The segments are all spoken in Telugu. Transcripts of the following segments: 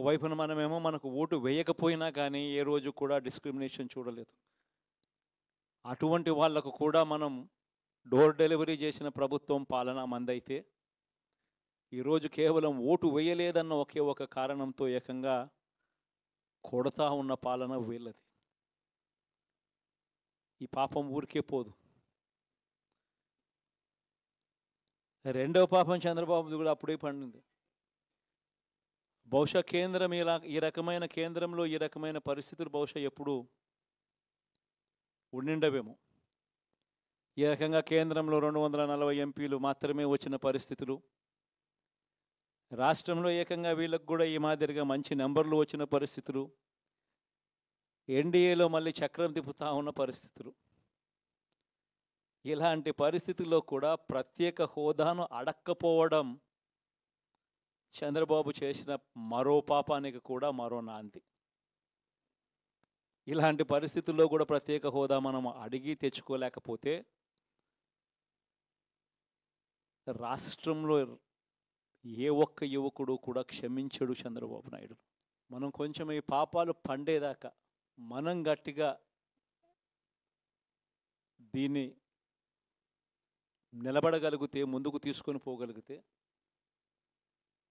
వైపున మనమేమో మనకు ఓటు వేయకపోయినా కానీ ఏ రోజు కూడా డిస్క్రిమినేషన్ చూడలేదు. అటువంటి వాళ్లకు కూడా మనం డోర్ డెలివరీ చేసిన ప్రభుత్వం పాలన మందైతే ఈరోజు కేవలం ఓటు వేయలేదన్న ఒకే ఒక కారణంతో ఏకంగా కొడతా ఉన్న పాలన వీళ్ళది. ఈ పాపం ఊరికే పోదు. రెండవ పాపం చంద్రబాబుది కూడా అప్పుడే పండింది. బహుశా కేంద్రం ఈ రకమైన కేంద్రంలో ఈ రకమైన పరిస్థితులు బహుశా ఎప్పుడు ఉండిండవేమో. ఈ రకంగా కేంద్రంలో 240 ఎంపీలు మాత్రమే వచ్చిన పరిస్థితులు, రాష్ట్రంలో ఏకంగా వీళ్ళకు కూడా ఈ మాదిరిగా మంచి నెంబర్లు వచ్చిన పరిస్థితులు, ఎన్డీఏలో మళ్ళీ చక్రం తిప్పుతా ఉన్న పరిస్థితులు. ఇలాంటి పరిస్థితుల్లో కూడా ప్రత్యేక హోదాను అడక్కపోవడం చంద్రబాబు చేసిన మరో పాపానికి కూడా మరో నాంది. ఇలాంటి పరిస్థితుల్లో కూడా ప్రత్యేక హోదా మనం అడిగి తెచ్చుకోలేకపోతే రాష్ట్రంలో ఏ ఒక్క యువకుడు కూడా క్షమించడు చంద్రబాబు నాయుడు. మనం కొంచెం ఈ పాపాలు పండేదాకా మనం గట్టిగా దీన్ని నిలబడగలిగితే, ముందుకు తీసుకొని పోగలిగితే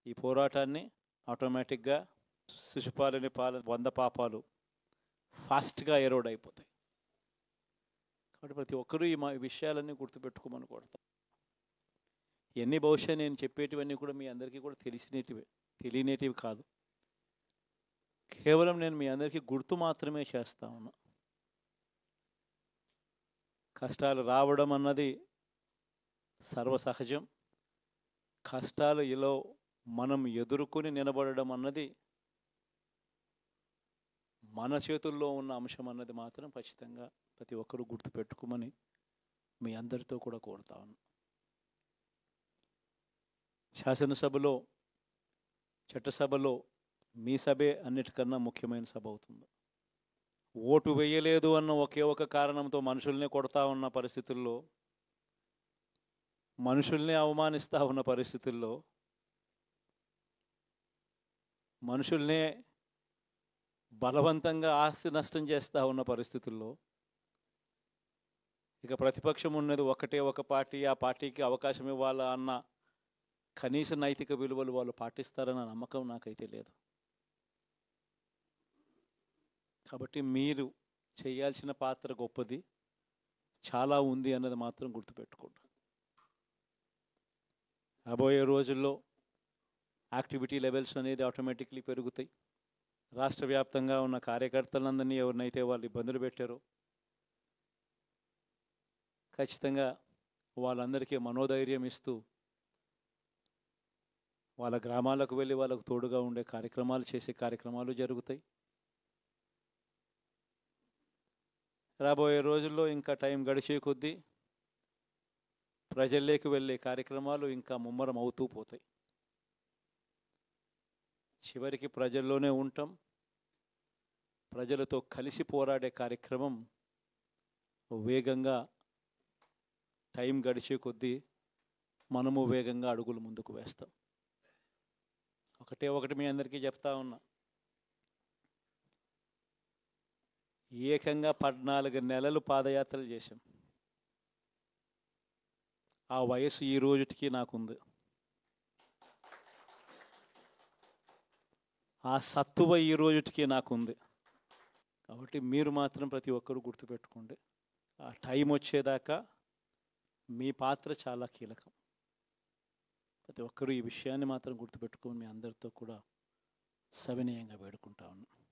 ఈ పోరాటాన్ని ఆటోమేటిక్గా శిశుపాలని 100 పాపాలు ఫాస్ట్గా ఎరోడ్ అయిపోతాయి. కాబట్టి ప్రతి ఒక్కరూ ఈ విషయాలన్నీ గుర్తుపెట్టుకోమని కోరుతాం. ఇవన్నీ బహుశా నేను చెప్పేటివన్నీ కూడా మీ అందరికీ కూడా తెలియనేటివి కాదు. కేవలం నేను మీ అందరికీ గుర్తు మాత్రమే చేస్తా ఉన్నా. కష్టాలు రావడం అన్నది సర్వసహజం. కష్టాలు ఇలా మనం ఎదుర్కొని నిలబడడం అన్నది మన చేతుల్లో ఉన్న అంశం అన్నది మాత్రం ఖచ్చితంగా ప్రతి ఒక్కరూ గుర్తుపెట్టుకోమని మీ అందరితో కూడా కోరుతా ఉన్నాను. శాసనసభలో, చట్టసభలో మీ సభే అన్నిటికన్నా ముఖ్యమైన సభ అవుతుంది. ఓటు వేయలేదు అన్న ఒకే ఒక కారణంతో మనుషుల్ని కొడతా ఉన్న పరిస్థితుల్లో, మనుషుల్ని అవమానిస్తూ ఉన్న పరిస్థితుల్లో, మనుషుల్నే బలవంతంగా ఆస్తి నష్టం చేస్తూ ఉన్న పరిస్థితుల్లో ఇక ప్రతిపక్షం ఉన్నది ఒకటే ఒక పార్టీ, ఆ పార్టీకి అవకాశం ఇవ్వాలా అన్న కనీస నైతిక విలువలు వాళ్ళు పాటిస్తారన్న నమ్మకం నాకైతే లేదు. కాబట్టి మీరు చేయాల్సిన పాత్ర గొప్పది, చాలా ఉంది అన్నది మాత్రం గుర్తుపెట్టుకోండి. రాబోయే రోజుల్లో యాక్టివిటీ లెవెల్స్ అనేది ఆటోమేటిక్లీ పెరుగుతాయి. రాష్ట్ర వ్యాప్తంగా ఉన్న కార్యకర్తలందరినీ ఎవరినైతే వాళ్ళు ఇబ్బందులు పెట్టారో ఖచ్చితంగా వాళ్ళందరికీ మనోధైర్యం ఇస్తూ వాళ్ళ గ్రామాలకు వెళ్ళి వాళ్ళకు తోడుగా ఉండే కార్యక్రమాలు చేసే కార్యక్రమాలు జరుగుతాయి. రాబోయే రోజుల్లో ఇంకా టైం గడిచే కొద్దీ ప్రజల్లోకి వెళ్ళే కార్యక్రమాలు ఇంకా ముమ్మరం అవుతూ పోతాయి. చివరికి ప్రజల్లోనే ఉంటాం. ప్రజలతో కలిసి పోరాడే కార్యక్రమం వేగంగా టైం గడిచే కొద్దీ మనము వేగంగా అడుగులు ముందుకు వేస్తాం. ఒకటి మీ అందరికీ చెప్తా ఉన్నా, ఏకంగా 14 నెలలు పాదయాత్రలు చేశాం. ఆ వయసు ఈ రోజుటికి నాకుంది. ఆ సత్తువ ఈ రోజుటికి నాకుంది. కాబట్టి మీరు మాత్రం ప్రతి ఒక్కరూ గుర్తుపెట్టుకోండి, ఆ టైం వచ్చేదాకా మీ పాత్ర చాలా కీలకం. ప్రతి ఒక్కరూ ఈ విషయాన్ని మాత్రం గుర్తుపెట్టుకొని మీ అందరితో కూడా సవినయంగా వేడుకుంటా ఉన్నాను.